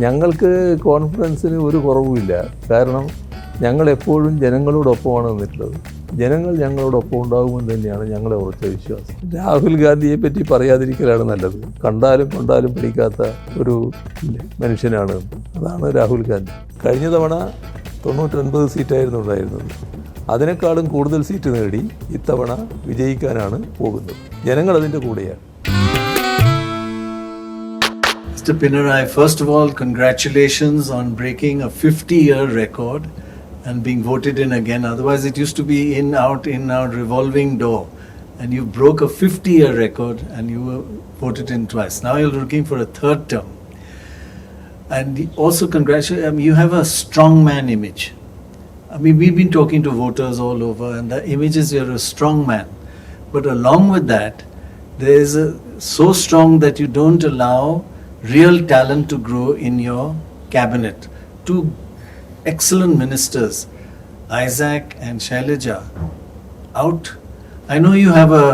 ഞങ്ങൾക്ക് കോൺഫിഡൻസിന് ഒരു കുറവുമില്ല. കാരണം ഞങ്ങളെപ്പോഴും ജനങ്ങളോടൊപ്പമാണ് നിന്നിട്ടുള്ളത്. ജനങ്ങൾ ഞങ്ങളോടൊപ്പം ഉണ്ടാകുമെന്ന് തന്നെയാണ് ഞങ്ങളെ ഉറച്ച വിശ്വാസം. രാഹുൽ ഗാന്ധിയെ പറ്റി പറയാതിരിക്കലാണ് നല്ലത്. കണ്ടാലും കൊണ്ടാലും പിടിക്കാത്ത ഒരു മനുഷ്യനാണ്. അതാണ് രാഹുൽ ഗാന്ധി. കഴിഞ്ഞ തവണ 99 സീറ്റായിരുന്നു ഉണ്ടായിരുന്നത്. അതിനേക്കാളും കൂടുതൽ സീറ്റ് നേടി ഇത്തവണ വിജയിക്കാനാണ് പോകുന്നത്. ജനങ്ങൾ അതിൻ്റെ കൂടെയാണ്. Mr. Pinarayi, first of all, congratulations on breaking a 50-year record and being voted in again. Otherwise, it used to be in, out, revolving door. And you broke a 50-year record and you were voted in twice. Now you're looking for a third term. And also, congratulations, you have a strong man image. I mean, we've been talking to voters all over, and the image is you're a strong man. But along with that, there is so strong that you don't allow real talent to grow in your cabinet. Two excellent ministers, Isaac and Shailaja, out. I know you have a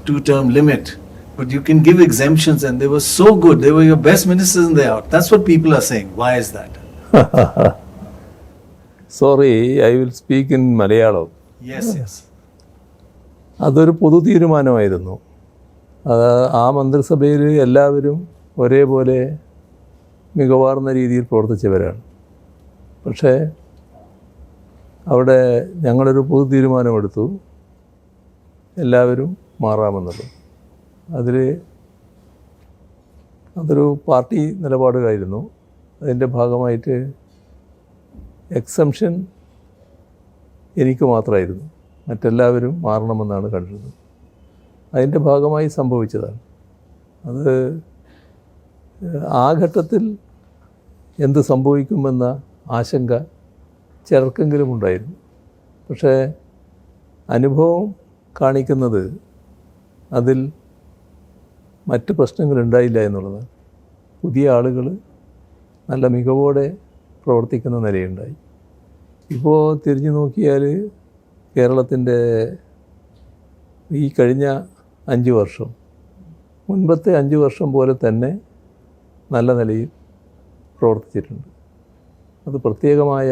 2-term limit, but you can give exemptions, and they were so good. They were your best ministers and they're out. That's what people are saying. Why is that? Sorry, I will speak in Malayalam. Yes. അതൊരു പൊതു തീരുമാനമായിരുന്നു. ആ മന്ത്രിസഭയിൽ എല്ലാവരും ഒരേപോലെ മികവാർന്ന രീതിയിൽ പ്രവർത്തിച്ചവരാണ്. പക്ഷേ അവിടെ ഞങ്ങളൊരു പൊതു തീരുമാനമെടുത്തു, എല്ലാവരും മാറാമെന്നുള്ളത്. അതൊരു പാർട്ടി നിലപാടുകളായിരുന്നു. അതിൻ്റെ ഭാഗമായിട്ട് എക്സംഷൻ എനിക്ക് മാത്രമായിരുന്നു. മറ്റെല്ലാവരും മാറണമെന്നാണ് കണ്ടിരുന്നത്. അതിൻ്റെ ഭാഗമായി സംഭവിച്ചതാണ്. അത് ആ ഘട്ടത്തിൽ എന്ത് സംഭവിക്കുമെന്ന ആശങ്ക ചിലർക്കെങ്കിലും ഉണ്ടായിരുന്നു. പക്ഷേ അനുഭവം കാണിക്കുന്നത് അതിൽ മറ്റ് പ്രശ്നങ്ങളുണ്ടായില്ല എന്നുള്ളതാണ്. പുതിയ ആളുകൾ നല്ല മികവോടെ പ്രവർത്തിക്കുന്ന നിലയുണ്ടായി. ഇപ്പോൾ തിരിഞ്ഞു നോക്കിയാൽ കേരളത്തിൻ്റെ ഈ കഴിഞ്ഞ 5 വർഷം മുൻപത്തെ 5 വർഷം പോലെ തന്നെ നല്ല നിലയിൽ പ്രവർത്തിച്ചിട്ടുണ്ട്. അത് പ്രത്യേകമായ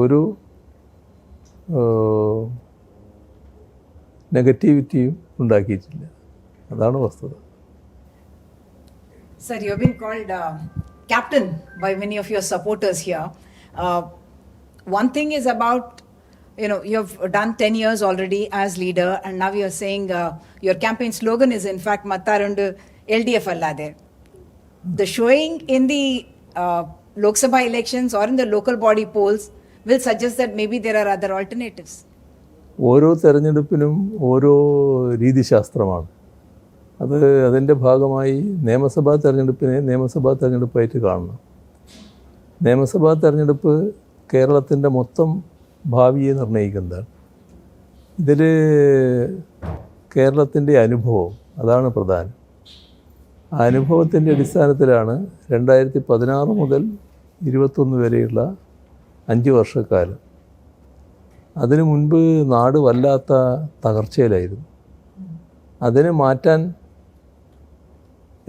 ഒരു നെഗറ്റിവിറ്റിയും ഉണ്ടാക്കിയിട്ടില്ല. അതാണ് വസ്തുത. Sir, you have been called captain by many of your supporters here. One thing is about, you have done 10 years already as leader, and now you are saying your campaign slogan is in fact Mattarundu LDF allade. The showing in the Lok Sabha elections or in the local body polls will suggest that maybe there are other alternatives. ഓരോ തെരഞ്ഞെടുപ്പിനും ഓരോ രീതിശാസ്ത്രമാണ്. അതിൻ്റെ ഭാഗമായി നിയമസഭാ തെരഞ്ഞെടുപ്പിനെ നിയമസഭാ തെരഞ്ഞെടുപ്പായിട്ട് കാണണം. നിയമസഭാ തെരഞ്ഞെടുപ്പ് കേരളത്തിൻ്റെ മൊത്തം ഭാവിയെ നിർണ്ണയിക്കുന്നതാണ്. ഇതിൽ കേരളത്തിൻ്റെ അനുഭവം അതാണ് പ്രധാനം. ആ അനുഭവത്തിൻ്റെ അടിസ്ഥാനത്തിലാണ് 2016 മുതൽ 2021 വരെയുള്ള 5 വർഷക്കാലം. അതിനു മുൻപ് നാട് വല്ലാത്ത തകർച്ചയിലായിരുന്നു. അതിനെ മാറ്റാൻ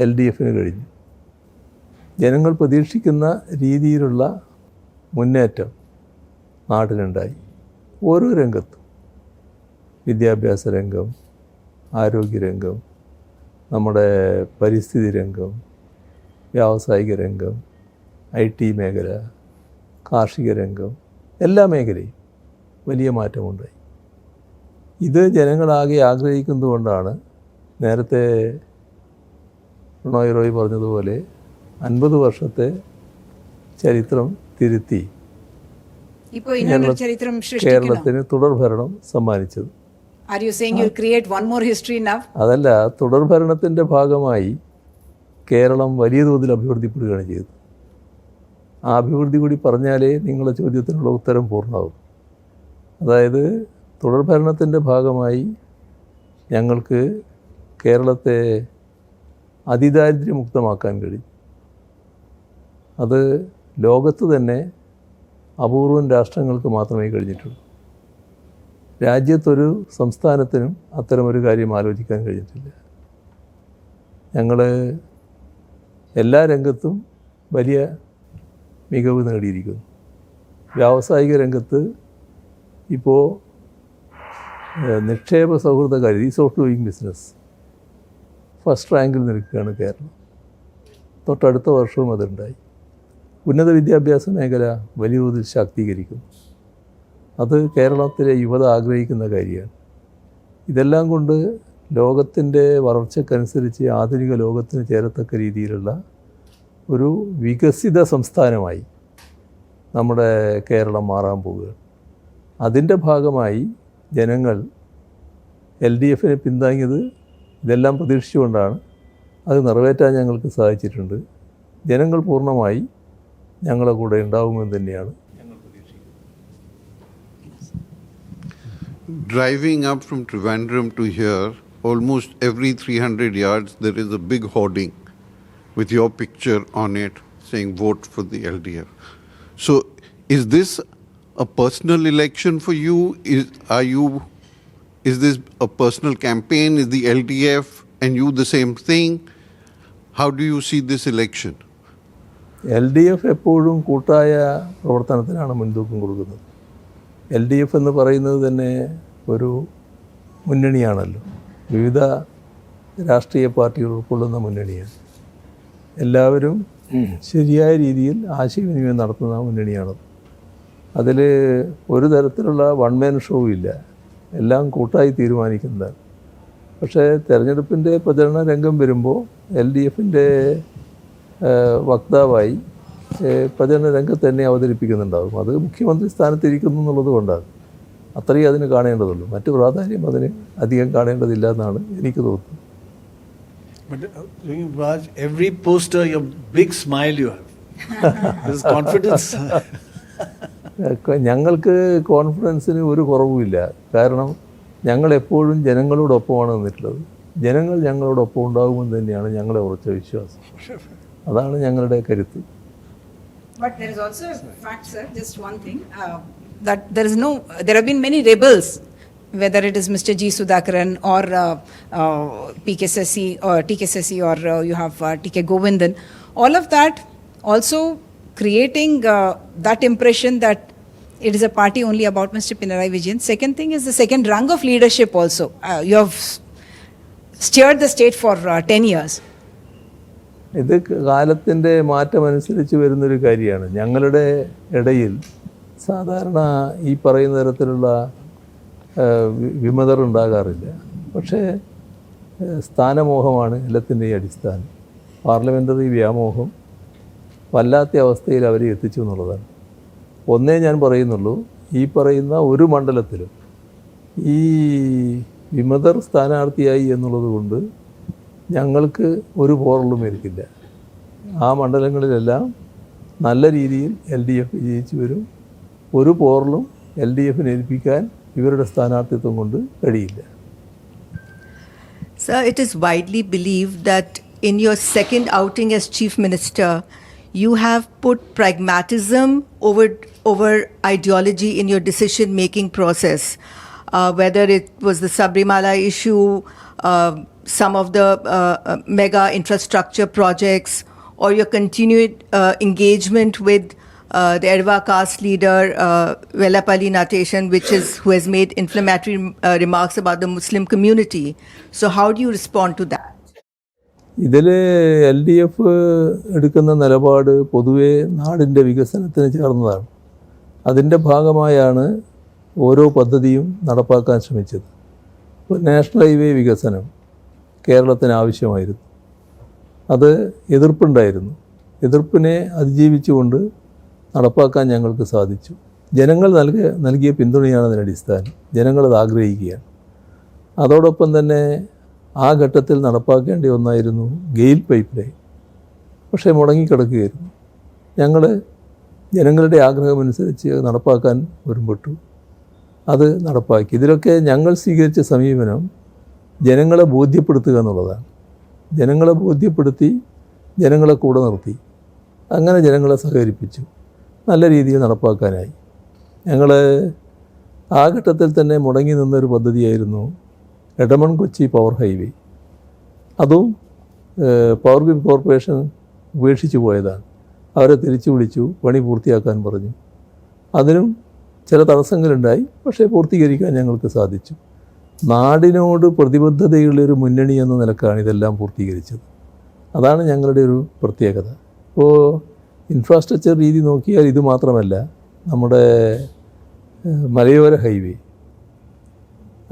LDFന് കഴിഞ്ഞു. ജനങ്ങൾ പ്രതീക്ഷിക്കുന്ന രീതിയിലുള്ള മുന്നേറ്റം നാട്ടിലുണ്ടായി. ഓരോ രംഗത്തും, വിദ്യാഭ്യാസ രംഗം, ആരോഗ്യരംഗം, നമ്മുടെ പരിസ്ഥിതി രംഗം, വ്യാവസായിക രംഗം, IT മേഖല, കാർഷിക രംഗം, എല്ലാ മേഖലയും വലിയ മാറ്റമുണ്ടായി. ഇത് ജനങ്ങളാകെ ആഗ്രഹിക്കുന്നതുകൊണ്ടാണ് നേരത്തെ പിണറായി റോയ് പറഞ്ഞതുപോലെ 50 വർഷത്തെ ചരിത്രം തിരുത്തി കേരളത്തിന് തുടർഭരണം സമ്മാനിച്ചത്. അതല്ല, തുടർഭരണത്തിൻ്റെ ഭാഗമായി കേരളം വലിയ തോതിൽ അഭിവൃദ്ധിപ്പെടുകയാണ് ചെയ്തത്. ആ അഭിവൃദ്ധി കൂടി പറഞ്ഞാലേ നിങ്ങളുടെ ചോദ്യത്തിനുള്ള ഉത്തരം പൂർണ്ണമാകും. അതായത് തുടർഭരണത്തിൻ്റെ ഭാഗമായി ഞങ്ങൾക്ക് കേരളത്തെ അതിദാരിദ്ര്യമുക്തമാക്കാൻ കഴിയും. അത് ലോകത്ത് തന്നെ അപൂർവം രാഷ്ട്രങ്ങൾക്ക് മാത്രമേ കഴിഞ്ഞിട്ടുള്ളൂ. രാജ്യത്തൊരു സംസ്ഥാനത്തിനും അത്തരമൊരു കാര്യം ആലോചിക്കാൻ കഴിഞ്ഞിട്ടില്ല. ഞങ്ങൾ എല്ലാ രംഗത്തും വലിയ മികവ് നേടിയിരിക്കുന്നു. വ്യാവസായിക രംഗത്ത് ഇപ്പോൾ നിക്ഷേപ സൗഹൃദ കാര്യം, ease of doing business first റാങ്കിൽ നിൽക്കുകയാണ് കേരളം. തൊട്ടടുത്ത വർഷവും അതുണ്ടായി. ഉന്നത വിദ്യാഭ്യാസ മേഖല വലിയ തോതിൽ ശാക്തീകരിക്കുന്നു. അത് കേരളത്തിലെ യുവത ആഗ്രഹിക്കുന്ന കാര്യമാണ്. ഇതെല്ലാം കൊണ്ട് ലോകത്തിൻ്റെ വളർച്ചയ്ക്കനുസരിച്ച് ആധുനിക ലോകത്തിന് ചേരത്തക്ക രീതിയിലുള്ള ഒരു വികസിത സംസ്ഥാനമായി നമ്മുടെ കേരളം മാറാൻ പോവുകയാണ്. അതിൻ്റെ ഭാഗമായി ജനങ്ങൾ LDF പിന്താങ്ങിയത് ഇതെല്ലാം പ്രതീക്ഷിച്ചുകൊണ്ടാണ്. അത് നിറവേറ്റാൻ ഞങ്ങൾക്ക് സാധിച്ചിട്ടുണ്ട്. ജനങ്ങൾ പൂർണ്ണമായി ഞങ്ങളുടെ കൂടെ ഉണ്ടാവുമെന്ന് തന്നെയാണ് ഞങ്ങൾ പ്രതീക്ഷിക്കുന്നത്. Driving up from Trivandrum to here, almost every 300 yards there is a big hoarding with your picture on it saying vote for the LDF. So is this a personal election for you? Is this a personal campaign? Is the LDF and you the same thing? How do you see this election? LDF എപ്പോഴും കൂട്ടായ പ്രവർത്തനത്തിനാണ് മുൻതൂക്കം കൊടുക്കുന്നത്. LDF എന്ന് പറയുന്നത് തന്നെ ഒരു മുന്നണിയാണല്ലോ. വിവിധ രാഷ്ട്രീയ പാർട്ടികൾ ഉൾക്കൊള്ളുന്ന മുന്നണിയാണ്. എല്ലാവരും ശരിയായ രീതിയിൽ ആശയവിനിമയം നടത്തുന്ന മുന്നണിയാണത്. അതിൽ ഒരു തരത്തിലുള്ള വൺ മാൻ ഷോ ഇല്ല. എല്ലാം കൂട്ടായി തീരുമാനിക്കുന്നതാണ്. പക്ഷേ തെരഞ്ഞെടുപ്പിൻ്റെ പ്രചരണ രംഗം വരുമ്പോൾ LDFൻ്റെ വക്താവായി പ്രചരണ രംഗത്ത് തന്നെ അവതരിപ്പിക്കുന്നുണ്ടാകും. അത് മുഖ്യമന്ത്രി സ്ഥാനത്തിരിക്കുന്നു എന്നുള്ളത് കൊണ്ടാണ്. അത്രയും അതിന് കാണേണ്ടതുള്ളൂ. മറ്റു പ്രാധാന്യം അതിന് അധികം കാണേണ്ടതില്ല എന്നാണ് എനിക്ക് തോന്നുന്നത്. But Raj, every poster, your big smile you have. There's confidence. ഞങ്ങൾക്ക് കോൺഫിഡൻസിന് ഒരു കുറവുമില്ല. കാരണം ഞങ്ങൾ എപ്പോഴും ജനങ്ങളോടൊപ്പമാണ് നിന്നിട്ടുള്ളത്. ജനങ്ങൾ ഞങ്ങളോടൊപ്പം ഉണ്ടാകുമെന്ന് തന്നെയാണ് ഞങ്ങളുടെ ഉറച്ച വിശ്വാസം. അതാണ് ഞങ്ങളുടെ കരുത്ത്. But there is also a fact, sir, just one thing, that there have been many rebels, whether it is Mr. G. Sudhakaran or PKSSC or TKSSC or you have TK Govindan, all of that also creating that impression that it is a party only about Mr. Pinarayi Vijayan. Second thing is the second rung of leadership also. You have steered the state for 10 years. ഇത് കാലത്തിൻ്റെ മാറ്റമനുസരിച്ച് വരുന്നൊരു കാര്യമാണ്. ഞങ്ങളുടെ ഇടയിൽ സാധാരണ ഈ പറയുന്ന തരത്തിലുള്ള വിമതർ ഉണ്ടാകാറില്ല. പക്ഷേ സ്ഥാനമോഹമാണ് എല്ലാത്തിൻ്റെയും അടിസ്ഥാനം. പാർലമെൻ്ററി വ്യാമോഹം വല്ലാത്ത അവസ്ഥയിൽ അവരെ എത്തിച്ചു എന്നുള്ളതാണ്. ഒന്നേ ഞാൻ പറയുന്നുള്ളൂ, ഈ പറയുന്ന ഒരു മണ്ഡലത്തിലും ഈ വിമതർ സ്ഥാനാർത്ഥിയായി എന്നുള്ളത് കൊണ്ട് ഞങ്ങൾക്ക് ഒരു പോറലും ഏൽക്കില്ല. ആ മണ്ഡലങ്ങളിലെല്ലാം നല്ല രീതിയിൽ LDF വിജയിച്ചു വരും. ഒരു പോറലും LDFന് ഏൽപ്പിക്കാൻ ഇവരുടെ സ്ഥാനാർത്ഥിത്വം കൊണ്ട് കഴിയില്ല. Sir, it is widely believed that in your second outing as Chief Minister, you have put pragmatism over ideology in your decision-making process. Whether it was the Sabrimala issue, some of the mega infrastructure projects, or your continued engagement with the Erva caste leader, Vellapalli Nateshan, who has made inflammatory remarks about the Muslim community. So how do you respond to that? ഇതിൽ LDF എടുക്കുന്ന നിലപാട് പൊതുവെ നാടിൻ്റെ വികസനത്തിന് ചേർന്നതാണ്. അതിൻ്റെ ഭാഗമായാണ് ഓരോ പദ്ധതിയും നടപ്പാക്കാൻ ശ്രമിച്ചത്. ഇപ്പോൾ നാഷണൽ ഹൈവേ വികസനം കേരളത്തിന് ആവശ്യമായിരുന്നു. അത് എതിർപ്പുണ്ടായിരുന്നു. എതിർപ്പിനെ അതിജീവിച്ചുകൊണ്ട് നടപ്പാക്കാൻ ഞങ്ങൾക്ക് സാധിച്ചു. ജനങ്ങൾ നൽകിയ പിന്തുണയാണ് അതിനടിസ്ഥാനം. ജനങ്ങളത് ആഗ്രഹിക്കുകയാണ്. അതോടൊപ്പം തന്നെ ആ ഘട്ടത്തിൽ നടപ്പാക്കേണ്ട ഒന്നായിരുന്നു ഗെയിൽ പൈപ്പ് ലൈൻ. പക്ഷേ മുടങ്ങിക്കിടക്കുകയായിരുന്നു. ഞങ്ങൾ ജനങ്ങളുടെ ആഗ്രഹമനുസരിച്ച് നടപ്പാക്കാൻ ഒരുമ്പെട്ടു. അത് നടപ്പാക്കി. ഇതിലൊക്കെ ഞങ്ങൾ സ്വീകരിച്ച സമീപനം ജനങ്ങളെ ബോധ്യപ്പെടുത്തുക എന്നുള്ളതാണ്. ജനങ്ങളെ ബോധ്യപ്പെടുത്തി ജനങ്ങളെ കൂടെ നിർത്തി അങ്ങനെ ജനങ്ങളെ സഹകരിപ്പിച്ചു. നല്ല രീതിയിൽ നടപ്പാക്കാനായി. ഞങ്ങൾ ആ ഘട്ടത്തിൽ തന്നെ മുടങ്ങി നിന്നൊരു പദ്ധതിയായിരുന്നു എടമൺ കൊച്ചി പവർ ഹൈവേ. അതും പവർ ഗ്രിഡ് കോർപ്പറേഷൻ ഉപേക്ഷിച്ച് പോയതാണ്. അവരെ തിരിച്ചു വിളിച്ചു, പണി പൂർത്തിയാക്കാൻ പറഞ്ഞു. അതിനും ചില തടസ്സങ്ങളുണ്ടായി, പക്ഷേ പൂർത്തീകരിക്കാൻ ഞങ്ങൾക്ക് സാധിച്ചു. നാടിനോട് പ്രതിബദ്ധതയുള്ളൊരു മുന്നണി എന്ന നിലക്കാണ് ഇതെല്ലാം പൂർത്തീകരിച്ചത്. അതാണ് ഞങ്ങളുടെ ഒരു പ്രത്യേകത. ഇപ്പോൾ ഇൻഫ്രാസ്ട്രക്ചർ രീതി നോക്കിയാൽ ഇത് മാത്രമല്ല, നമ്മുടെ മലയോര ഹൈവേ,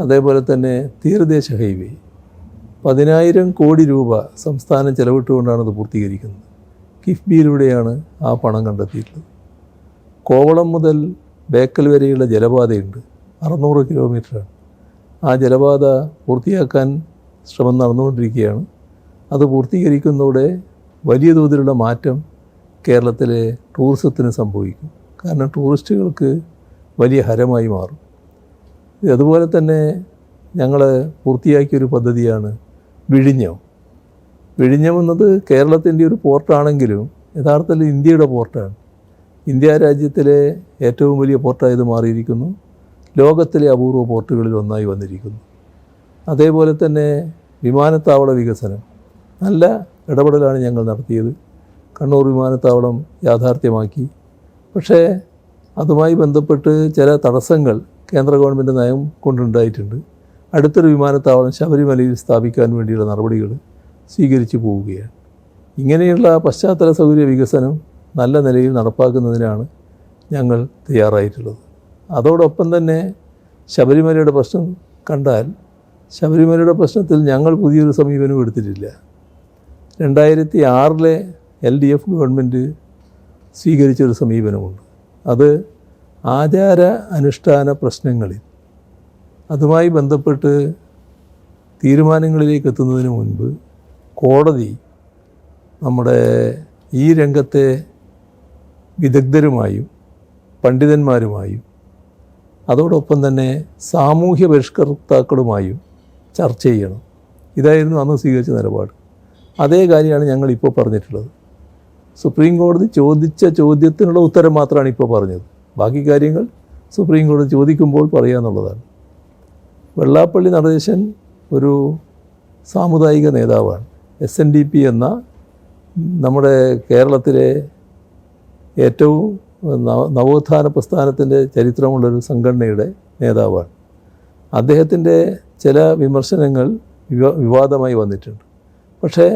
അതേപോലെ തന്നെ തീരദേശ ഹൈവേ 10,000 കോടി രൂപ സംസ്ഥാനം ചെലവിട്ടുകൊണ്ടാണ് ഇത് പൂർത്തീകരിക്കുന്നത്. കിഫ്ബിയിലൂടെയാണ് ആ പണം കണ്ടെത്തിയിട്ടുള്ളത്. കോവളം മുതൽ ബേക്കൽ വരെയുള്ള ജലപാതയുണ്ട്, 600 കിലോമീറ്ററാണ്. ആ ജലപാത പൂർത്തിയാക്കാൻ ശ്രമം നടന്നുകൊണ്ടിരിക്കുകയാണ്. അത് പൂർത്തീകരിക്കുന്നതോടെ വലിയ തോതിലുള്ള മാറ്റം കേരളത്തിലെ ടൂറിസത്തിന് സംഭവിക്കും. കാരണം ടൂറിസ്റ്റുകൾക്ക് വലിയ ഹരമായി മാറും. അതുപോലെ തന്നെ ഞങ്ങൾ പൂർത്തിയാക്കിയൊരു പദ്ധതിയാണ് വിഴിഞ്ഞം. വിഴിഞ്ഞം എന്നത് കേരളത്തിൻ്റെ ഒരു പോർട്ടാണെങ്കിലും യഥാർത്ഥത്തിൽ ഇന്ത്യയുടെ പോർട്ടാണ്. ഇന്ത്യ രാജ്യത്തിലെ ഏറ്റവും വലിയ പോർട്ടായത് മാറിയിരിക്കുന്നു. ലോകത്തിലെ അപൂർവ പോർട്ടുകളിൽ ഒന്നായി വന്നിരിക്കുന്നു. അതേപോലെ തന്നെ വിമാനത്താവള വികസനം, നല്ല ഇടപെടലാണ് ഞങ്ങൾ നടത്തിയത്. കണ്ണൂർ വിമാനത്താവളം യാഥാർത്ഥ്യമാക്കി. പക്ഷേ അതുമായി ബന്ധപ്പെട്ട് ചില തടസ്സങ്ങൾ കേന്ദ്ര ഗവൺമെൻറ് നയം കൊണ്ടുണ്ടായിട്ടുണ്ട്. അടുത്തൊരു വിമാനത്താവളം ശബരിമലയിൽ സ്ഥാപിക്കാൻ വേണ്ടിയുള്ള നടപടികൾ സ്വീകരിച്ചു പോവുകയാണ്. ഇങ്ങനെയുള്ള പശ്ചാത്തല സൗകര്യ വികസനം നല്ല നിലയിൽ നടപ്പാക്കുന്നതിനാണ് ഞങ്ങൾ തയ്യാറായിട്ടുള്ളത്. അതോടൊപ്പം തന്നെ ശബരിമലയുടെ പ്രശ്നം കണ്ടാൽ, ശബരിമലയുടെ പ്രശ്നത്തിൽ ഞങ്ങൾ പുതിയൊരു സമീപനം എടുത്തിട്ടില്ല. 2006 LDF ഗവൺമെൻറ് സ്വീകരിച്ചൊരു സമീപനമുണ്ട്. അത് ആചാര അനുഷ്ഠാന പ്രശ്നങ്ങളിൽ അതുമായി ബന്ധപ്പെട്ട് തീരുമാനങ്ങളിലേക്ക് എത്തുന്നതിന് മുൻപ് കോടതി നമ്മുടെ ഈ രംഗത്തെ വിദഗ്ധരുമായും പണ്ഡിതന്മാരുമായും അതോടൊപ്പം തന്നെ സാമൂഹ്യ പരിഷ്കർത്താക്കളുമായും ചർച്ച ചെയ്യണം. ഇതായിരുന്നു അന്ന് സ്വീകരിച്ച നിലപാട്. അതേ കാര്യമാണ് ഞങ്ങളിപ്പോൾ പറഞ്ഞിട്ടുള്ളത്. സുപ്രീം കോടതി ചോദിച്ച ചോദ്യത്തിനുള്ള ഉത്തരം മാത്രമാണ് ഇപ്പോൾ പറഞ്ഞത്. ബാക്കി കാര്യങ്ങൾ സുപ്രീം കോടതി ചോദിക്കുമ്പോൾ പറയുക എന്നുള്ളതാണ്. വെള്ളാപ്പള്ളി നടേശൻ ഒരു സാമുദായിക നേതാവാണ്. SNDP എന്ന നമ്മുടെ കേരളത്തിലെ ഏറ്റവും നവോത്ഥാന പ്രസ്ഥാനത്തിൻ്റെ ചരിത്രമുള്ളൊരു സംഘടനയുടെ നേതാവാണ്. അദ്ദേഹത്തിൻ്റെ ചില വിമർശനങ്ങൾ വിവാദമായി വന്നിട്ടുണ്ട്. പക്ഷേ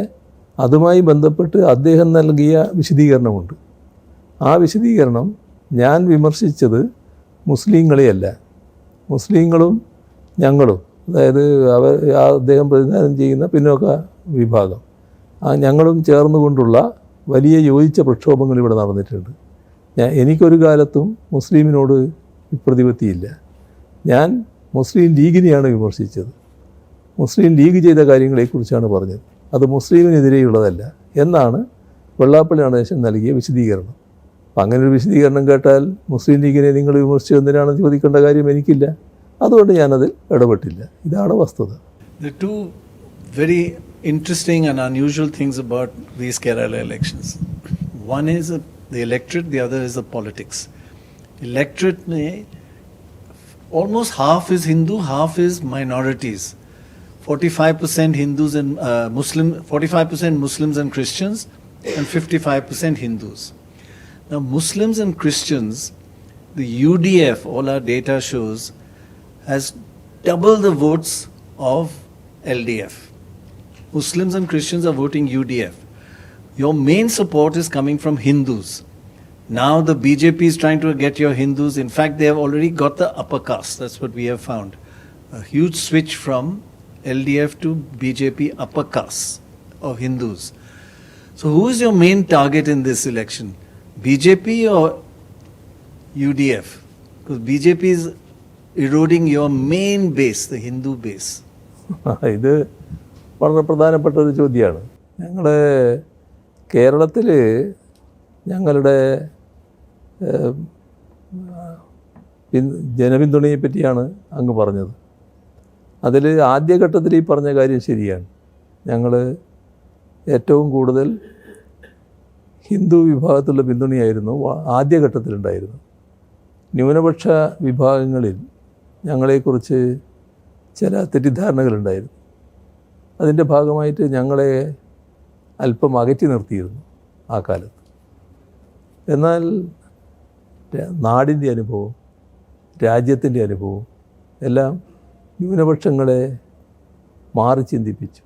അതുമായി ബന്ധപ്പെട്ട് അദ്ദേഹം നൽകിയ വിശദീകരണമുണ്ട്. ആ വിശദീകരണം ഞാൻ വിമർശിച്ചത് മുസ്ലിങ്ങളെയല്ല, മുസ്ലിങ്ങളും ഞങ്ങളും, അതായത് അദ്ദേഹം പ്രതിനിധാനം ചെയ്യുന്ന പിന്നോക്ക വിഭാഗം, ഞങ്ങളും ചേർന്നുകൊണ്ടുള്ള വലിയ യോജിച്ച പ്രക്ഷോഭങ്ങൾ ഇവിടെ നടന്നിട്ടുണ്ട്. എനിക്കൊരു കാലത്തും മുസ്ലിമിനോട് പ്രതിപത്തിയില്ല. ഞാൻ മുസ്ലിം ലീഗിനെയാണ് വിമർശിച്ചത്. മുസ്ലിം ലീഗ് ചെയ്ത കാര്യങ്ങളെക്കുറിച്ചാണ് പറഞ്ഞത്. അത് മുസ്ലിമിനെതിരെയുള്ളതല്ല എന്നാണ് വെള്ളാപ്പള്ളി നടേശൻ നൽകിയ വിശദീകരണം. അപ്പം അങ്ങനൊരു വിശദീകരണം കേട്ടാൽ മുസ്ലിം ലീഗിനെ നിങ്ങൾ വിമർശിച്ചു എന്തിനാണെന്ന് ചോദിക്കേണ്ട കാര്യം എനിക്കില്ല. അതുകൊണ്ട് ഞാനതിൽ ഇടപെട്ടില്ല. ഇതാണ് വസ്തുത. The two very interesting and unusual things about these Kerala elections. One is the electorate, the other is the politics. Electorate mein almost half is Hindu, half is minorities. 45% Hindus and Muslim, 45% Muslims and Christians, and 55% Hindus. Now Muslims and Christians, the UDF, all our data shows, has double the votes of LDF. Muslims and Christians are voting UDF. Your main support is coming from Hindus. Now the BJP is trying to get your Hindus. In fact, they have already got the upper caste. That's what we have found. A huge switch from LDF to BJP upper caste of Hindus. So who is your main target in this election? BJP or UDF? Because BJP is eroding your main base, the Hindu base. ഇത് വളരെ പ്രധാനപ്പെട്ട ഒരു ചോദ്യമാണ്. ഞങ്ങൾ കേരളത്തിൽ ഞങ്ങളുടെ ജനപിന്തുണയെ പറ്റിയാണ് അങ്ങ് പറഞ്ഞത്. അതിൽ ആദ്യഘട്ടത്തിൽ ഈ പറഞ്ഞ കാര്യം ശരിയാണ്. ഞങ്ങൾ ഏറ്റവും കൂടുതൽ ഹിന്ദു വിഭാഗത്തിലുള്ള പിന്തുണയായിരുന്നു ആദ്യഘട്ടത്തിലുണ്ടായിരുന്നു. ന്യൂനപക്ഷ വിഭാഗങ്ങളിൽ ഞങ്ങളെക്കുറിച്ച് ചില തെറ്റിദ്ധാരണകളുണ്ടായിരുന്നു. അതിൻ്റെ ഭാഗമായിട്ട് ഞങ്ങളെ അല്പം അകറ്റി നിർത്തിയിരുന്നു ആ കാലത്ത്. എന്നാൽ നാടിൻ്റെ അനുഭവം, രാജ്യത്തിൻ്റെ അനുഭവം എല്ലാം ന്യൂനപക്ഷങ്ങളെ മാറി ചിന്തിപ്പിച്ചു.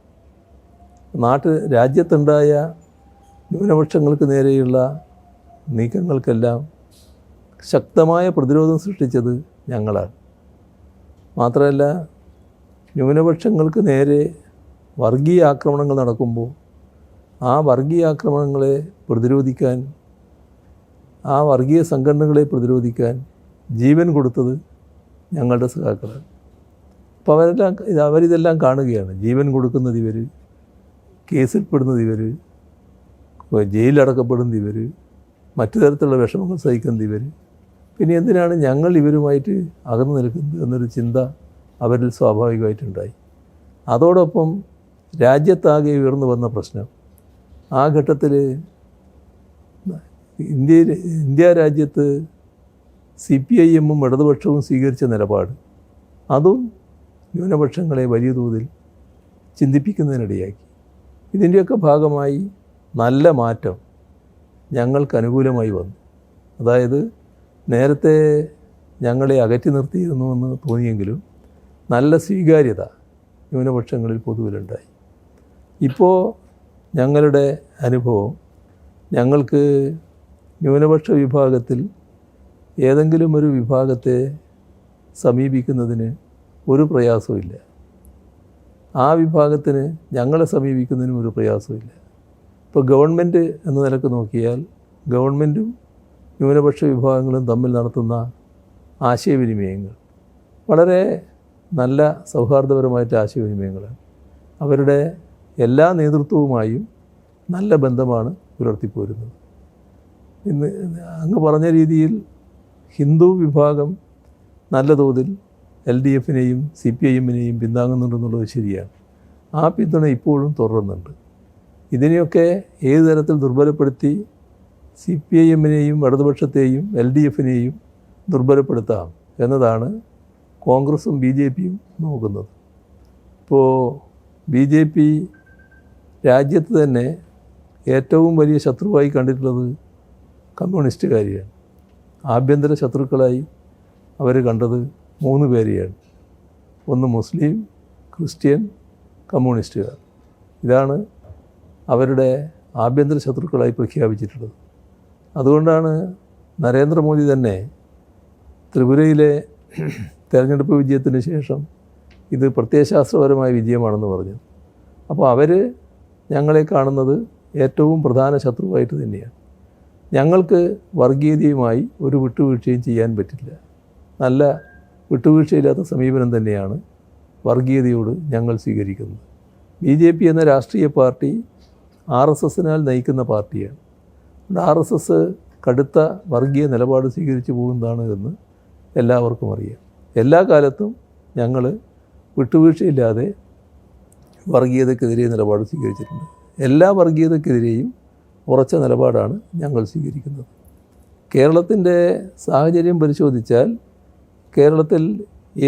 രാജ്യത്തുണ്ടായ ന്യൂനപക്ഷങ്ങൾക്ക് നേരെയുള്ള നീക്കങ്ങൾക്കെല്ലാം ശക്തമായ പ്രതിരോധം സൃഷ്ടിച്ചത് ഞങ്ങളാണ്. മാത്രമല്ല, ന്യൂനപക്ഷങ്ങൾക്ക് നേരെ വർഗീയ ആക്രമണങ്ങൾ നടക്കുമ്പോൾ ആ വർഗീയ ആക്രമണങ്ങളെ പ്രതിരോധിക്കാൻ, ആ വർഗീയ സംഘടനകളെ പ്രതിരോധിക്കാൻ ജീവൻ കൊടുത്തത് ഞങ്ങളുടെ സഖാക്കളാണ്. അപ്പോൾ അവരിതെല്ലാം കാണുകയാണ്. ജീവൻ കൊടുക്കുന്നത് ഇവർ, കേസിൽപ്പെടുന്നത് ഇവർ, ജയിലടക്കപ്പെടുന്നത് ഇവർ, മറ്റു തരത്തിലുള്ള വിഷമങ്ങൾ സഹിക്കുന്നത് ഇവർ. പിന്നെ എന്തിനാണ് ഞങ്ങൾ ഇവരുമായിട്ട് അകന്നു നിൽക്കുന്നത് എന്നൊരു ചിന്ത അവരിൽ സ്വാഭാവികമായിട്ടുണ്ടായി. അതോടൊപ്പം രാജ്യത്താകെ ഉയർന്നു വന്ന പ്രശ്നം, ആ ഘട്ടത്തിൽ ഇന്ത്യ രാജ്യത്ത് CPIM-ഉം ഇടതുപക്ഷവും സ്വീകരിച്ച നിലപാട്, അതും ന്യൂനപക്ഷങ്ങളെ വലിയ തോതിൽ ചിന്തിപ്പിക്കുന്നതിനിടയാക്കി. ഇതിൻ്റെയൊക്കെ ഭാഗമായി നല്ല മാറ്റം ഞങ്ങൾക്ക് അനുകൂലമായി വന്നു. അതായത് നേരത്തെ ഞങ്ങളെ അകറ്റി നിർത്തിയിരുന്നുവെന്ന് തോന്നിയെങ്കിലും നല്ല സ്വീകാര്യത ന്യൂനപക്ഷങ്ങളിൽ പൊതുവിലുണ്ടായി. ഇപ്പോൾ ഞങ്ങളുടെ അനുഭവം, ഞങ്ങൾക്ക് ന്യൂനപക്ഷ വിഭാഗത്തിൽ ഏതെങ്കിലും ഒരു വിഭാഗത്തെ സമീപിക്കുന്നതിന് ഒരു പ്രയാസമില്ല. ആ വിഭാഗത്തിന് ഞങ്ങളെ സമീപിക്കുന്നതിനും ഒരു പ്രയാസമില്ല. ഇപ്പോൾ ഗവൺമെൻറ് എന്ന നിലക്ക് നോക്കിയാൽ ഗവൺമെൻറ്റും ന്യൂനപക്ഷ വിഭാഗങ്ങളും തമ്മിൽ നടത്തുന്ന ആശയവിനിമയങ്ങൾ വളരെ നല്ല സൗഹാർദ്ദപരമായിട്ട് ആശയവിനിമയങ്ങളാണ്. അവരുടെ എല്ലാ നേതൃത്വവുമായും നല്ല ബന്ധമാണ് പുലർത്തിപ്പോരുന്നത്. ഇന്ന് അങ്ങ് പറഞ്ഞ രീതിയിൽ ഹിന്ദു വിഭാഗം നല്ല തോതിൽ LDF-നെയും CPIM-നെയും പിന്താങ്ങുന്നുണ്ടെന്നുള്ളത് ശരിയാണ്. ആ പിന്തുണ ഇപ്പോഴും തുടരുന്നുണ്ട്. ഇതിനെയൊക്കെ ഏത് തരത്തിൽ ദുർബലപ്പെടുത്തി CPIM-നെയും ഇടതുപക്ഷത്തെയും LDF-നെയും ദുർബലപ്പെടുത്താം എന്നതാണ് കോൺഗ്രസും BJP-യും നോക്കുന്നത്. ഇപ്പോൾ BJP രാജ്യത്ത് തന്നെ ഏറ്റവും വലിയ ശത്രുവായി കണ്ടിട്ടുള്ളത് കമ്മ്യൂണിസ്റ്റുകാരെയാണ്. ആഭ്യന്തര ശത്രുക്കളായി അവർ കണ്ടത് 3 പേരെയാണ്. ഒന്ന് മുസ്ലിം, ക്രിസ്ത്യൻ, കമ്മ്യൂണിസ്റ്റുകാർ. ഇതാണ് അവരുടെ ആഭ്യന്തര ശത്രുക്കളായി പ്രഖ്യാപിച്ചിട്ടുള്ളത്. അതുകൊണ്ടാണ് നരേന്ദ്രമോദി തന്നെ ത്രിപുരയിലെ തെരഞ്ഞെടുപ്പ് വിജയത്തിന് ശേഷം ഇത് പ്രത്യയശാസ്ത്രപരമായ വിജയമാണെന്ന് പറഞ്ഞത്. അപ്പോൾ അവർ ഞങ്ങളെ കാണുന്നത് ഏറ്റവും പ്രധാന ശത്രുവായിട്ട് തന്നെയാണ്. ഞങ്ങൾക്ക് വർഗീയതയുമായി ഒരു വിട്ടുവീഴ്ചയും ചെയ്യാൻ പറ്റില്ല. നല്ല വിട്ടുവീഴ്ചയില്ലാത്ത സമീപനം തന്നെയാണ് വർഗീയതയോട് ഞങ്ങൾ സ്വീകരിക്കുന്നത്. BJP എന്ന രാഷ്ട്രീയ പാർട്ടി RSS-നാൽ നയിക്കുന്ന പാർട്ടിയാണ്. RSS കടുത്ത വർഗീയ നിലപാട് സ്വീകരിച്ചു പോകുന്നതാണ് എന്ന് എല്ലാവർക്കും അറിയാം. എല്ലാ കാലത്തും ഞങ്ങൾ വിട്ടുവീഴ്ചയില്ലാതെ വർഗീയതക്കെതിരെ നിലപാട് സ്വീകരിച്ചിട്ടുണ്ട്. എല്ലാ വർഗീയതക്കെതിരെയും ഉറച്ച നിലപാടാണ് ഞങ്ങൾ സ്വീകരിക്കുന്നത്. കേരളത്തിൻ്റെ സാഹചര്യം പരിശോധിച്ചാൽ കേരളത്തിൽ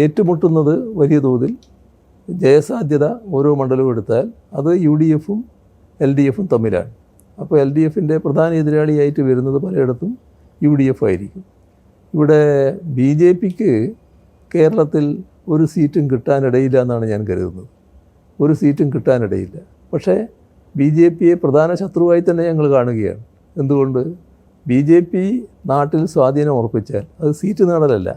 ഏറ്റുമുട്ടുന്നത് വലിയ തോതിൽ ജയസാധ്യത ഓരോ മണ്ഡലവും എടുത്താൽ അത് UDF-ഉം LDF-ഉം തമ്മിലാണ്. അപ്പോൾ LDF-ൻ്റെ പ്രധാന എതിരാളിയായിട്ട് വരുന്നത് പലയിടത്തും UDF ആയിരിക്കും. ഇവിടെ BJP-ക്ക് കേരളത്തിൽ ഒരു സീറ്റും കിട്ടാനിടയില്ല എന്നാണ് ഞാൻ കരുതുന്നത്. ഒരു സീറ്റും കിട്ടാനിടയില്ല. പക്ഷേ BJP-യെ പ്രധാന ശത്രുവായി തന്നെ ഞങ്ങൾ കാണുകയാണ്. എന്തുകൊണ്ട്? BJP നാട്ടിൽ സ്വാധീനം ഉറപ്പിച്ചാൽ അത് സീറ്റ് നേടലല്ല,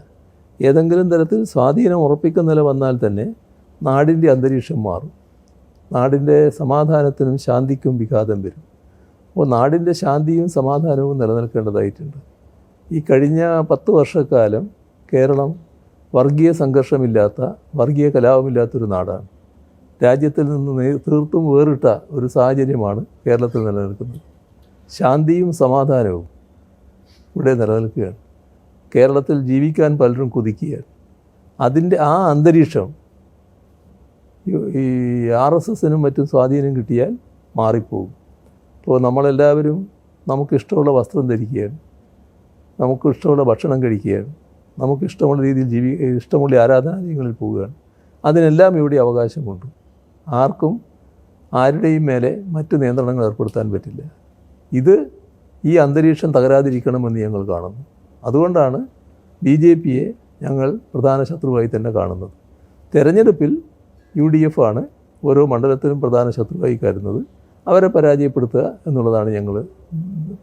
ഏതെങ്കിലും തരത്തിൽ സ്വാധീനം ഉറപ്പിക്കുന്ന നില വന്നാൽ തന്നെ നാടിൻ്റെ അന്തരീക്ഷം മാറും. നാടിൻ്റെ സമാധാനത്തിനും ശാന്തിക്കും വിഘാതം വരും. അപ്പോൾ നാടിൻ്റെ ശാന്തിയും സമാധാനവും നിലനിൽക്കേണ്ടതായിട്ടുണ്ട്. ഈ കഴിഞ്ഞ 10 വർഷക്കാലം കേരളം വർഗീയ സംഘർഷമില്ലാത്ത, വർഗീയ കലാപമില്ലാത്തൊരു നാടാണ്. രാജ്യത്തിൽ നിന്ന് തീർത്തും വേറിട്ട ഒരു സാഹചര്യമാണ് കേരളത്തിൽ നിലനിൽക്കുന്നത്. ശാന്തിയും സമാധാനവും ഇവിടെ നിലനിൽക്കുകയാണ്. കേരളത്തിൽ ജീവിക്കാൻ പലരും കൊതിക്കുകയാണ്. അതിൻ്റെ ആ അന്തരീക്ഷം ഈ RSS-നും മറ്റും സ്വാധീനം കിട്ടിയാൽ മാറിപ്പോകും. ഇപ്പോൾ നമ്മളെല്ലാവരും നമുക്കിഷ്ടമുള്ള വസ്ത്രം ധരിക്കുകയാണ്, നമുക്കിഷ്ടമുള്ള ഭക്ഷണം കഴിക്കുകയാണ്, നമുക്കിഷ്ടമുള്ള രീതിയിൽ ഇഷ്ടമുള്ള ആരാധനാലയങ്ങളിൽ പോവുകയാണ്. അതിനെല്ലാം ഇവിടെ അവകാശമുണ്ട്. ആർക്കും ആരുടെയും മേലെ മറ്റ് നിയന്ത്രണങ്ങൾ ഏർപ്പെടുത്താൻ പറ്റില്ല. ഇത് ഈ അന്തരീക്ഷം തകരാതിരിക്കണമെന്ന് ഞങ്ങൾ കാണുന്നു. അതുകൊണ്ടാണ് BJP യെ ഞങ്ങൾ പ്രധാന ശത്രുവായി തന്നെ കാണുന്നത്. തെരഞ്ഞെടുപ്പിൽ UDF ആണ് ഓരോ മണ്ഡലത്തിലും പ്രധാന ശത്രുവായി കരുതുന്നത്. അവരെ പരാജയപ്പെടുത്തുക എന്നുള്ളതാണ് ഞങ്ങൾ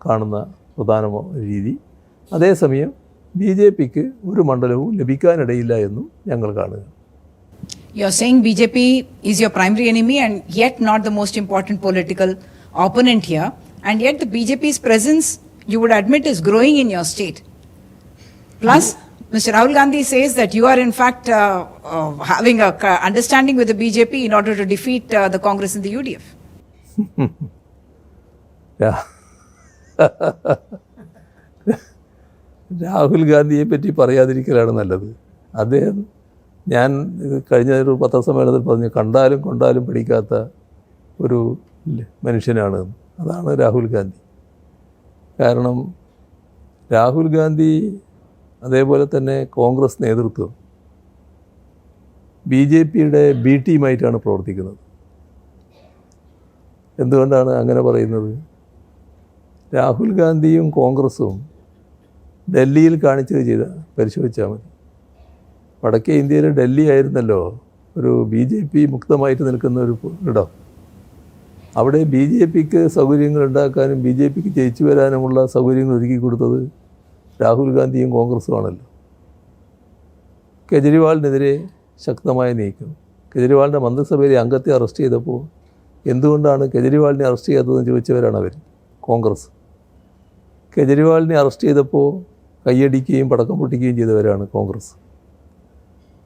കാണുന്ന പ്രധാന രീതി. അതേസമയം BJPക്ക് ഒരു മണ്ഡലവും ലഭിക്കാനിടയില്ല എന്നും ഞങ്ങൾ കാണുക. You're saying BJP is your primary enemy and yet not the most important political opponent here. And yet the BJP's presence, you would admit, is growing in your state. Plus, Mr. Rahul Gandhi says that you are in fact having a understanding with the BJP in order to defeat the Congress and the UDF. Rahul ഗാന്ധിയെ പറ്റി പറയാതിരിക്കലാണ് നല്ലത്. അദ്ദേഹം, ഞാൻ കഴിഞ്ഞ ഒരു പത്രസമ്മേളനത്തിൽ പറഞ്ഞു, കണ്ടാലും കൊണ്ടാലും പഠിക്കാത്ത ഒരു മനുഷ്യനാണ്. അതാണ് രാഹുൽ ഗാന്ധി. കാരണം രാഹുൽ ഗാന്ധി അതേപോലെ തന്നെ കോൺഗ്രസ് നേതൃത്വം BJPയുടെ B ടീമായിട്ടാണ് പ്രവർത്തിക്കുന്നത്. എന്തുകൊണ്ടാണ് അങ്ങനെ പറയുന്നത്? രാഹുൽ ഗാന്ധിയും കോൺഗ്രസും ഡൽഹിയിൽ കാണിച്ചത് പരിശോധിച്ചാൽ മതി. വടക്കേ ഇന്ത്യയിൽ ഡൽഹി ആയിരുന്നല്ലോ ഒരു BJP മുക്തമായിട്ട് നിൽക്കുന്ന ഒരു ഇടം. അവിടെ BJPക്ക് സൗകര്യങ്ങൾ ഉണ്ടാക്കാനും BJPക്ക് ജയിച്ചു വരാനുമുള്ള സൗകര്യങ്ങൾ ഒരുക്കി കൊടുത്തത് രാഹുൽ ഗാന്ധിയും കോൺഗ്രസുമാണല്ലോ. കെജ്രിവാളിനെതിരെ ശക്തമായ നീക്കം. കെജ്രിവാളിൻ്റെ മന്ത്രിസഭയിലെ അംഗത്തെ അറസ്റ്റ് ചെയ്തപ്പോൾ എന്തുകൊണ്ടാണ് കെജ്രിവാളിനെ അറസ്റ്റ് ചെയ്യാത്തതെന്ന് ചോദിച്ചവരാണ് അവർ, കോൺഗ്രസ്. കെജ്രിവാളിനെ അറസ്റ്റ് ചെയ്തപ്പോൾ കൈയടിക്കുകയും പടക്കം പൊട്ടിക്കുകയും ചെയ്തവരാണ് കോൺഗ്രസ്.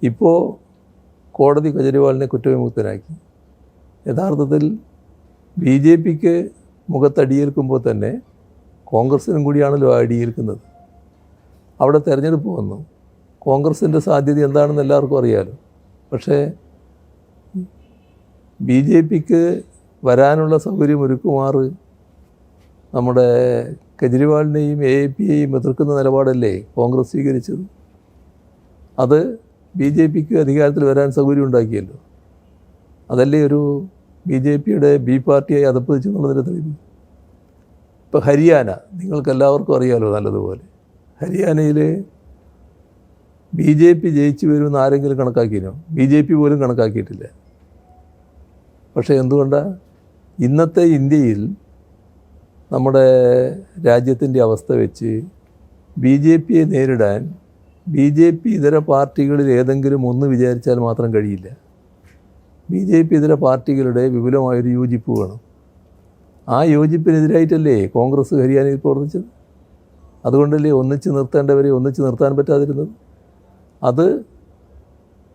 ഇപ്പോൾ കോടതി കെജ്രിവാളിനെ കുറ്റവിമുക്തനാക്കി. യഥാർത്ഥത്തിൽ BJPക്ക് മുഖത്തടിയേൽക്കുമ്പോൾ തന്നെ കോൺഗ്രസിനും കൂടിയാണല്ലോ അടിയേൽക്കുന്നത്. അവിടെ തെരഞ്ഞെടുപ്പ് വന്നു. കോൺഗ്രസിൻ്റെ സാധ്യത എന്താണെന്ന് എല്ലാവർക്കും അറിയാമല്ലോ. പക്ഷേ BJPക്ക് വരാനുള്ള സൗകര്യം ഒരുക്കുമാറ് നമ്മുടെ കെജ്രിവാളിനെയും AAPയെയും എതിർക്കുന്ന നിലപാടല്ലേ കോൺഗ്രസ് സ്വീകരിച്ചത്. അത് BJPക്ക് അധികാരത്തിൽ വരാൻ സൗകര്യം ഉണ്ടാക്കിയല്ലോ. അതല്ലേ ഒരു BJPയുടെ B പാർട്ടിയായി അതപ്പതിച്ചു എന്നുള്ളതിൻ്റെ തെളിവ്. ഇപ്പോൾ ഹരിയാന നിങ്ങൾക്കെല്ലാവർക്കും അറിയാമല്ലോ നല്ലതുപോലെ. ഹരിയാനയിൽ BJP ജയിച്ചു വരുമെന്ന് ആരെങ്കിലും കണക്കാക്കിയോ? BJP പോലും കണക്കാക്കിയിട്ടില്ല. പക്ഷേ എന്തുകൊണ്ടാണ് ഇന്നത്തെ ഇന്ത്യയിൽ നമ്മുടെ രാജ്യത്തിൻ്റെ അവസ്ഥ വെച്ച് BJPയെ നേരിടാൻ BJP ഇതര പാർട്ടികളിൽ ഏതെങ്കിലും ഒന്ന് വിചാരിച്ചാൽ മാത്രം കഴിയില്ല. BJP ഇതര പാർട്ടികളുടെ വിപുലമായൊരു യോജിപ്പ് വേണം. ആ യോജിപ്പിനെതിരായിട്ടല്ലേ കോൺഗ്രസ് ഹരിയാനയിൽ പ്രവർത്തിച്ചത്. അതുകൊണ്ടല്ലേ ഒന്നിച്ച് നിർത്തേണ്ടവരെ ഒന്നിച്ച് നിർത്താൻ പറ്റാതിരുന്നത്. അത്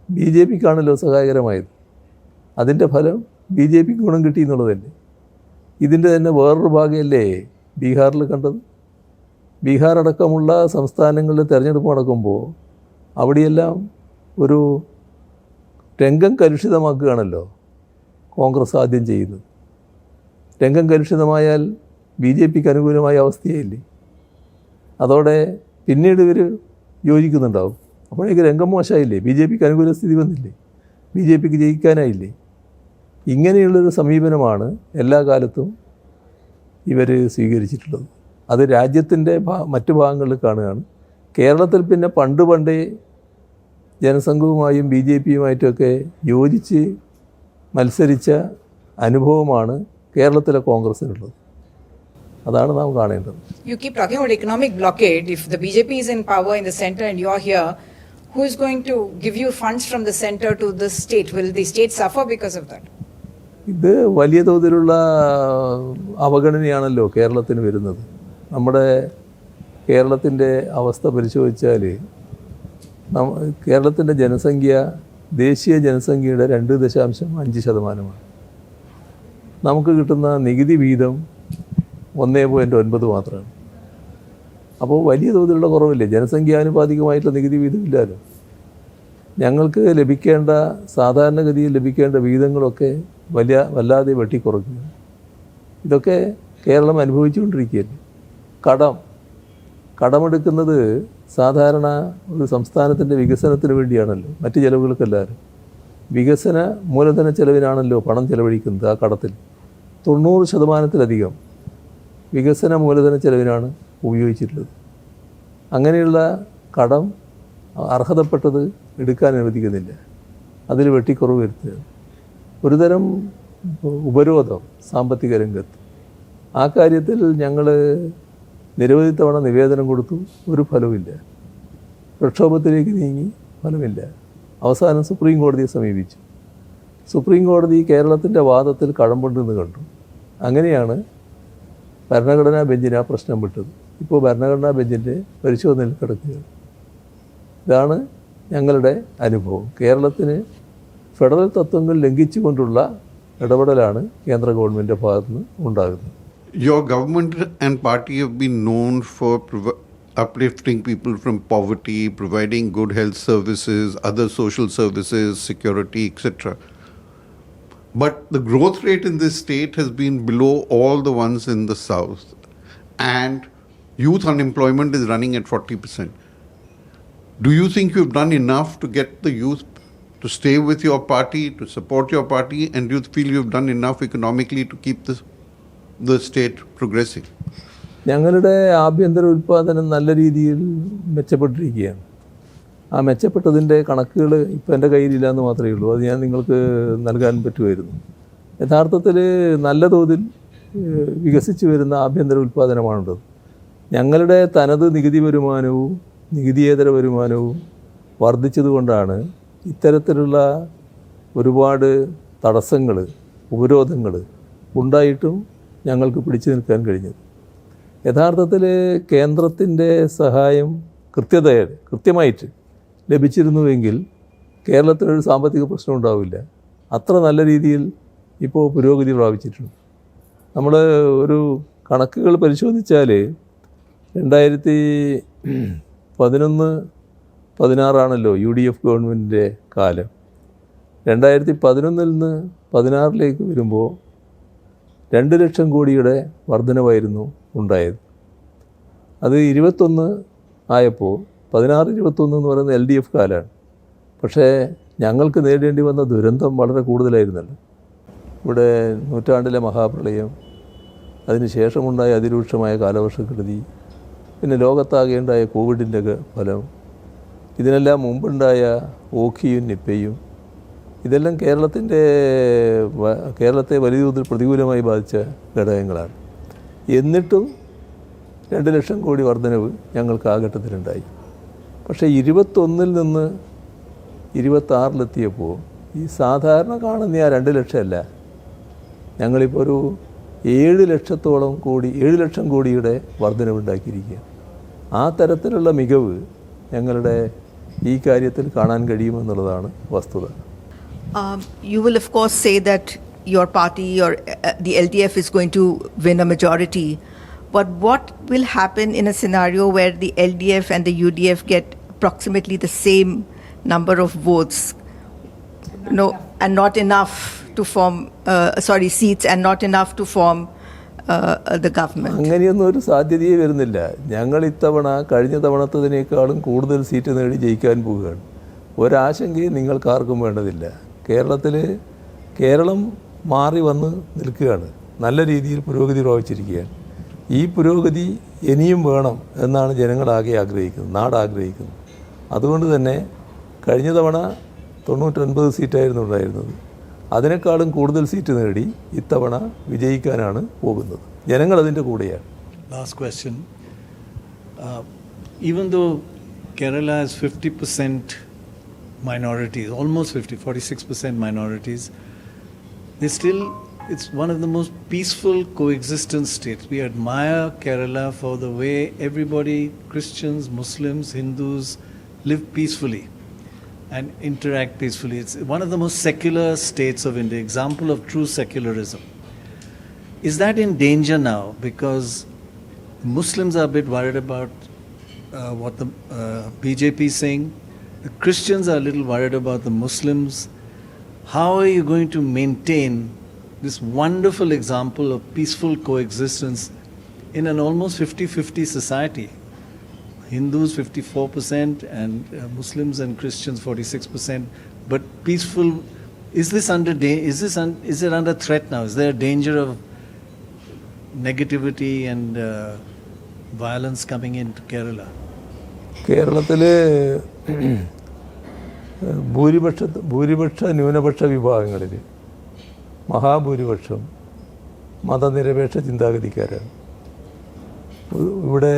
BJPക്കാണല്ലോ സഹായകരമായത്. അതിൻ്റെ ഫലം BJPക്ക് ഗുണം കിട്ടി എന്നുള്ളതല്ലേ. ഇതിൻ്റെ തന്നെ വേറൊരു ഭാഗമല്ലേ ബീഹാറിൽ കണ്ടത്. ബീഹാർ അടക്കമുള്ള സംസ്ഥാനങ്ങളിൽ തെരഞ്ഞെടുപ്പ് നടക്കുമ്പോൾ അവിടെയെല്ലാം ഒരു രംഗം കലുഷിതമാക്കുകയാണല്ലോ കോൺഗ്രസ് ആദ്യം ചെയ്യുന്നത്. രംഗം കലുഷിതമായാൽ BJPക്ക് അനുകൂലമായ അവസ്ഥയായില്ലേ. അതോടെ പിന്നീട് ഇവർ യോജിക്കുന്നുണ്ടാവും. അപ്പോഴേക്ക് രംഗം മോശമായില്ലേ, BJPക്ക് അനുകൂല സ്ഥിതി വന്നില്ലേ, BJPക്ക് ജയിക്കാനായില്ലേ. ഇങ്ങനെയുള്ളൊരു സമീപനമാണ് എല്ലാ കാലത്തും ഇവർ സ്വീകരിച്ചിട്ടുള്ളത്. അത് രാജ്യത്തിൻ്റെ മറ്റു ഭാഗങ്ങളിൽ കാണുകയാണ്. കേരളത്തിൽ പിന്നെ പണ്ടേ ജനസംഘവുമായും BJPയുമായിട്ടൊക്കെ യോജിച്ച് മത്സരിച്ച അനുഭവമാണ് കേരളത്തിലെ കോൺഗ്രസ്സിനുള്ളത്. അതാണ് നാം കാണേണ്ടത്. You keep talking about economic blockade. If the BJP is in power in the center and you are here, who is going to give you funds from the center to the state? Will the state suffer because of that? ഇത് വലിയ തോതിലുള്ള അവഗണനയാണല്ലോ കേരളത്തിന് വരുന്നത്. നമ്മുടെ കേരളത്തിൻ്റെ അവസ്ഥ പരിശോധിച്ചാൽ കേരളത്തിൻ്റെ ജനസംഖ്യ ദേശീയ ജനസംഖ്യയുടെ 2.5% നമുക്ക് കിട്ടുന്ന നികുതി വീതം 1.9 മാത്രമാണ്. അപ്പോൾ വലിയ തോതിലുള്ള കുറവില്ലേ, ജനസംഖ്യാനുപാതികമായിട്ടുള്ള നികുതി വീതമില്ലല്ലോ. ഞങ്ങൾക്ക് ലഭിക്കേണ്ട സാധാരണഗതിയിൽ ലഭിക്കേണ്ട വീതങ്ങളൊക്കെ വല്ലാതെ വെട്ടിക്കുറയ്ക്കുക. ഇതൊക്കെ കേരളം അനുഭവിച്ചുകൊണ്ടിരിക്കുകയല്ലേ. കടമെടുക്കുന്നത് സാധാരണ ഒരു സംസ്ഥാനത്തിൻ്റെ വികസനത്തിന് വേണ്ടിയാണല്ലോ, മറ്റ് ചിലവുകൾക്കല്ലാതെ. വികസന മൂലധന ചെലവിനാണല്ലോ പണം ചെലവഴിക്കുന്നത്. ആ കടത്തിൽ 90%-ലധികം വികസന മൂലധന ചെലവിനാണ് ഉപയോഗിച്ചിട്ടുള്ളത്. അങ്ങനെയുള്ള കടം അർഹതപ്പെട്ടത് എടുക്കാൻ അനുവദിക്കുന്നില്ല, അതിൽ വെട്ടിക്കുറവ് വരുത്തുകയാണ്. ഒരുതരം ഉപരോധം സാമ്പത്തിക രംഗത്ത്. ആ കാര്യത്തിൽ ഞങ്ങൾ നിരവധി തവണ നിവേദനം കൊടുത്തു, ഒരു ഫലവുമില്ല. പ്രക്ഷോഭത്തിലേക്ക് നീങ്ങി, ഫലമില്ല. അവസാനം സുപ്രീം കോടതിയെ സമീപിച്ചു. സുപ്രീം കോടതി കേരളത്തിൻ്റെ വാദത്തിൽ കഴമ്പുണ്ടെന്ന് കണ്ടു. അങ്ങനെയാണ് ഭരണഘടനാ ബെഞ്ചിന് ആ പ്രശ്നം വിട്ടത്. ഇപ്പോൾ ഭരണഘടനാ ബെഞ്ചിൻ്റെ പരിശോധനയിൽ കിടക്കുകയാണ്. ഇതാണ് ഞങ്ങളുടെ അനുഭവം. കേരളത്തിന് ഫെഡറൽ തത്വങ്ങൾ ലംഘിച്ചുകൊണ്ടുള്ള ഇടപെടലാണ് കേന്ദ്ര ഗവൺമെൻറ്റിൻ്റെ ഭാഗത്തുനിന്ന് ഉണ്ടാകുന്നത്. Your government and party have been known for uplifting people from poverty, providing good health services, other social services, security, etc. But the growth rate in this state has been below all the ones in the south. And youth unemployment is running at 40%. Do you think you've done enough to get the youth to stay with your party, to support your party, and do you feel you've done enough economically to keep the state progressing? ഞങ്ങളുടെ ആഭ്യന്തര ഉൽപ്പാദനം നല്ല രീതിയിൽ മെച്ചപ്പെട്ടിരിക്കുകയാണ്. ആ മെച്ചപ്പെട്ടതിൻ്റെ കണക്കുകൾ ഇപ്പോൾ എൻ്റെ കയ്യിലില്ല എന്ന് മാത്രമേ ഉള്ളൂ. അത് ഞാൻ നിങ്ങൾക്ക് നൽകാൻ പറ്റുമായിരുന്നു. യഥാർത്ഥത്തിൽ നല്ല തോതിൽ വികസിച്ച് വരുന്ന ആഭ്യന്തര ഉൽപ്പാദനമാണുള്ളത്. ഞങ്ങളുടെ തനത് നികുതി വരുമാനവും നികുതിയേതര വരുമാനവും വർദ്ധിച്ചതുകൊണ്ടാണ് ഇത്തരത്തിലുള്ള ഒരുപാട് തടസ്സങ്ങൾ, ഉപരോധങ്ങൾ ഉണ്ടായിട്ടും ഞങ്ങൾക്ക് പിടിച്ചു നിൽക്കാൻ കഴിഞ്ഞത്. യഥാർത്ഥത്തിൽ കേന്ദ്രത്തിൻ്റെ സഹായം കൃത്യമായിട്ട് ലഭിച്ചിരുന്നുവെങ്കിൽ കേരളത്തിനൊരു സാമ്പത്തിക പ്രശ്നം ഉണ്ടാവില്ല. അത്ര നല്ല രീതിയിൽ ഇപ്പോൾ പുരോഗതി പ്രാപിച്ചിട്ടുണ്ട്. നമ്മൾ ഒരു കണക്കുകൾ പരിശോധിച്ചാൽ 2011-16 UDF ഗവൺമെൻറ്റിൻ്റെ കാലം. 2011 നിന്ന് 16 വരുമ്പോൾ 2 ലക്ഷം കോടിയുടെ വർധനവായിരുന്നു ഉണ്ടായത്. അത് 21 ആയപ്പോൾ 16-21 എന്ന് പറയുന്നത് LDF കാലമാണ്. പക്ഷേ ഞങ്ങൾക്ക് നേരിടേണ്ടി വന്ന ദുരന്തം വളരെ കൂടുതലായിരുന്നല്ലോ. ഇവിടെ നൂറ്റാണ്ടിലെ മഹാപ്രളയം, അതിന് ശേഷമുണ്ടായ അതിരൂക്ഷമായ കാലവർഷക്കെടുതി, പിന്നെ ലോകത്താകേണ്ടായ കോവിഡിൻ്റെ ഫലം, ഇതിനെല്ലാം മുമ്പുണ്ടായ ഓഖിയും നിപ്പയും, ഇതെല്ലാം കേരളത്തെ വലിയ തോതിൽ പ്രതികൂലമായി ബാധിച്ച ഘടകങ്ങളാണ്. എന്നിട്ടും 2 ലക്ഷം കോടി വർധനവ് ഞങ്ങൾക്ക് ആ ഘട്ടത്തിലുണ്ടായി. പക്ഷേ 21 നിന്ന് 26 ഈ സാധാരണ കാണുന്ന ആ 2 ലക്ഷമല്ല, ഞങ്ങളിപ്പോൾ ഒരു 7 ലക്ഷം കോടിയുടെ വർധനവുണ്ടാക്കിയിരിക്കുകയാണ്. ആ തരത്തിലുള്ള മികവ് ഞങ്ങളുടെ ഈ കാര്യത്തിൽ കാണാൻ കഴിയുമെന്നുള്ളതാണ് വസ്തുത. You will of course say that your party or the LDF is going to win a majority, but what will happen in a scenario where the LDF and the UDF get approximately the same number of votes, and not enough to form seats and not enough to form the government? അങ്ങനെയൊന്നും ഒരു സാധ്യതയേ വരുന്നില്ല. ഞങ്ങൾ ഇത്തവണ കഴിഞ്ഞ തവണത്തതിനേക്കാളും കൂടുതൽ seat നേടി ജയിക്കാൻ പോവുകയാണ്. ഒരാശങ്കയും നിങ്ങൾക്കാർക്കും വേണ്ടതില്ല. കേരളം മാറി വന്ന് നിൽക്കുകയാണ്, നല്ല രീതിയിൽ പുരോഗതി പ്രാപിച്ചിരിക്കുകയാണ്. ഈ പുരോഗതി ഇനിയും വേണം എന്നാണ് ജനങ്ങളാകെ ആഗ്രഹിക്കുന്നത്, നാടാഗ്രഹിക്കുന്നത്. അതുകൊണ്ട് തന്നെ കഴിഞ്ഞ തവണ 99 സീറ്റായിരുന്നു ഉണ്ടായിരുന്നത്. അതിനേക്കാളും കൂടുതൽ സീറ്റ് നേടി ഇത്തവണ വിജയിക്കാനാണ് പോകുന്നത്. ജനങ്ങൾ അതിൻ്റെ കൂടെയാണ്. Last question. Even though Kerala has 50% minorities, almost 46% minorities, it's one of the most peaceful coexistence states. We admire Kerala for the way everybody, Christians, Muslims, Hindus, live peacefully and interact peacefully. It's one of the most secular states of India, example of true secularism. Is that in danger now? Because Muslims are a bit worried about what the BJP is saying. The Christians are a little worried about the Muslims. How are you going to maintain this wonderful example of peaceful coexistence in an almost 50-50 society? Hindus 54% and Muslims and Christians 46%, but peaceful. Is it under threat now? Is there a danger of negativity and violence coming into Kerala? കേരളത്തിൽ ഭൂരിപക്ഷ ന്യൂനപക്ഷ വിഭാഗങ്ങളിൽ മഹാഭൂരിപക്ഷം മതനിരപേക്ഷ ചിന്താഗതിക്കാരാണ്. ഇവിടെ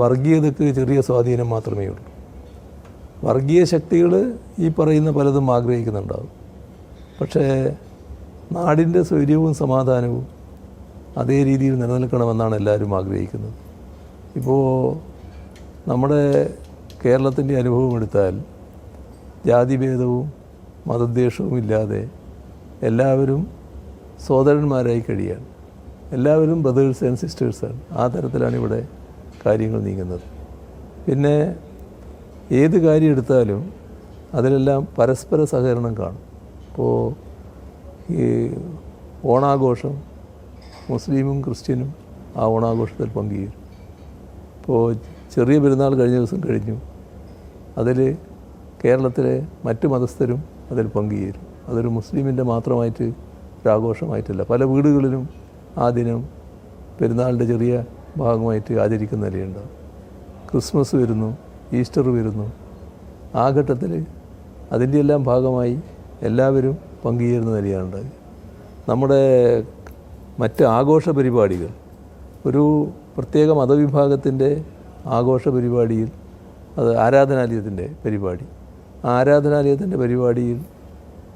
വർഗീയതയ്ക്ക് ചെറിയ സ്വാധീനം മാത്രമേ ഉള്ളൂ. വർഗീയ ശക്തികൾ ഈ പറയുന്ന പലതും ആഗ്രഹിക്കുന്നുണ്ടാവും. പക്ഷേ നാടിൻ്റെ സ്വൈര്യവും സമാധാനവും അതേ രീതിയിൽ നിലനിൽക്കണമെന്നാണ് എല്ലാവരും ആഗ്രഹിക്കുന്നത്. ഇപ്പോൾ നമ്മുടെ കേരളത്തിൻ്റെ അനുഭവം എടുത്താൽ ജാതിഭേദവും മതദ്വേഷവും ഇല്ലാതെ എല്ലാവരും സോദരന്മാരായി കഴിയാണ്. എല്ലാവരും ബ്രദേഴ്സ് ആൻഡ് സിസ്റ്റേഴ്സാണ്. ആ തരത്തിലാണ് ഇവിടെ കാര്യങ്ങൾ നീങ്ങുന്നത്. പിന്നെ ഏത് കാര്യം എടുത്താലും അതിലെല്ലാം പരസ്പര സഹകരണം കാണും. ഇപ്പോൾ ഈ ഓണാഘോഷം മുസ്ലിമും ക്രിസ്ത്യനും ആ ഓണാഘോഷത്തിൽ പങ്കുചേരും. ഇപ്പോൾ ചെറിയ പെരുന്നാൾ കഴിഞ്ഞ ദിവസം കഴിഞ്ഞു. അതിൽ കേരളത്തിലെ മറ്റ് മതസ്ഥരും അതിൽ പങ്കുചേരും. അതൊരു മുസ്ലിമിൻ്റെ മാത്രമായിട്ട് ഒരാഘോഷമായിട്ടല്ല. പല വീടുകളിലും ആ ദിനം പെരുന്നാളിൻ്റെ ചെറിയ ഭാഗമായിട്ട് ആചരിക്കുന്ന നിലയുണ്ടാകും. ക്രിസ്മസ് വരുന്നു, ഈസ്റ്റർ വരുന്നു. ആ ഘട്ടത്തിൽ അതിൻ്റെ എല്ലാം ഭാഗമായി എല്ലാവരും പങ്കുചേരുന്ന നിലയാണ് ഉണ്ടാകുക. നമ്മുടെ മറ്റ് ആഘോഷ പരിപാടികൾ, ഒരു പ്രത്യേക മതവിഭാഗത്തിൻ്റെ ആഘോഷ പരിപാടിയിൽ, അത് ആരാധനാലയത്തിൻ്റെ പരിപാടി, ആ ആരാധനാലയത്തിൻ്റെ പരിപാടിയിൽ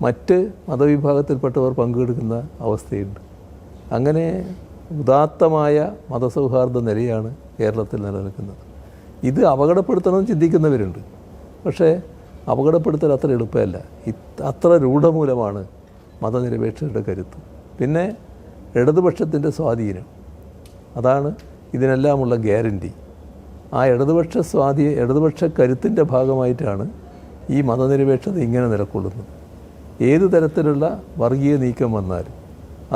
മറ്റ് മതവിഭാഗത്തിൽപ്പെട്ടവർ പങ്കെടുക്കുന്ന അവസ്ഥയുണ്ട്. അങ്ങനെ ഉദാത്തമായ മതസൗഹാർദ്ദ നിലയാണ് കേരളത്തിൽ നിലനിൽക്കുന്നത്. ഇത് അപകടപ്പെടുത്തണമെന്ന് ചിന്തിക്കുന്നവരുണ്ട്. പക്ഷേ അപകടപ്പെടുത്തൽ അത്ര എളുപ്പമല്ല. അത്ര രൂഢമൂലമാണ് മതനിരപേക്ഷതയുടെ കരുത്ത്. പിന്നെ ഇടതുപക്ഷത്തിൻ്റെ സ്വാധീനം, അതാണ് ഇതിനെല്ലാമുള്ള ഗ്യാരണ്ടി. ആ ഇടതുപക്ഷ കരുത്തിൻ്റെ ഭാഗമായിട്ടാണ് ഈ മതനിരപേക്ഷത ഇങ്ങനെ നിലകൊള്ളുന്നത്. ഏത് തരത്തിലുള്ള വർഗീയ നീക്കം വന്നാലും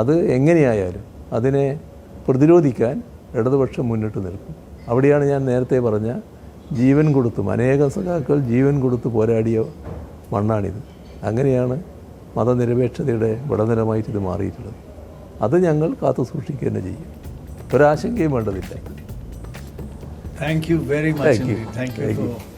അത് എങ്ങനെയായാലും അതിനെ പ്രതിരോധിക്കാൻ ഇടതുപക്ഷം മുന്നിട്ട് നിൽക്കും. അവിടെയാണ് ഞാൻ നേരത്തെ പറഞ്ഞ ജീവൻ കൊടുത്തും അനേകം സഖാക്കൾ ജീവൻ കൊടുത്ത് പോരാടിയ മണ്ണാണിത്. അങ്ങനെയാണ് മതനിരപേക്ഷതയുടെ വിടനിലമായിട്ട് ഇത് മാറിയിട്ടുള്ളത്. അത് ഞങ്ങൾ കാത്തു സൂക്ഷിക്കുക തന്നെ ചെയ്യും. ഒരാശങ്കയും വേണ്ടതില്ല. Thank you very much. Thank you. Thank you for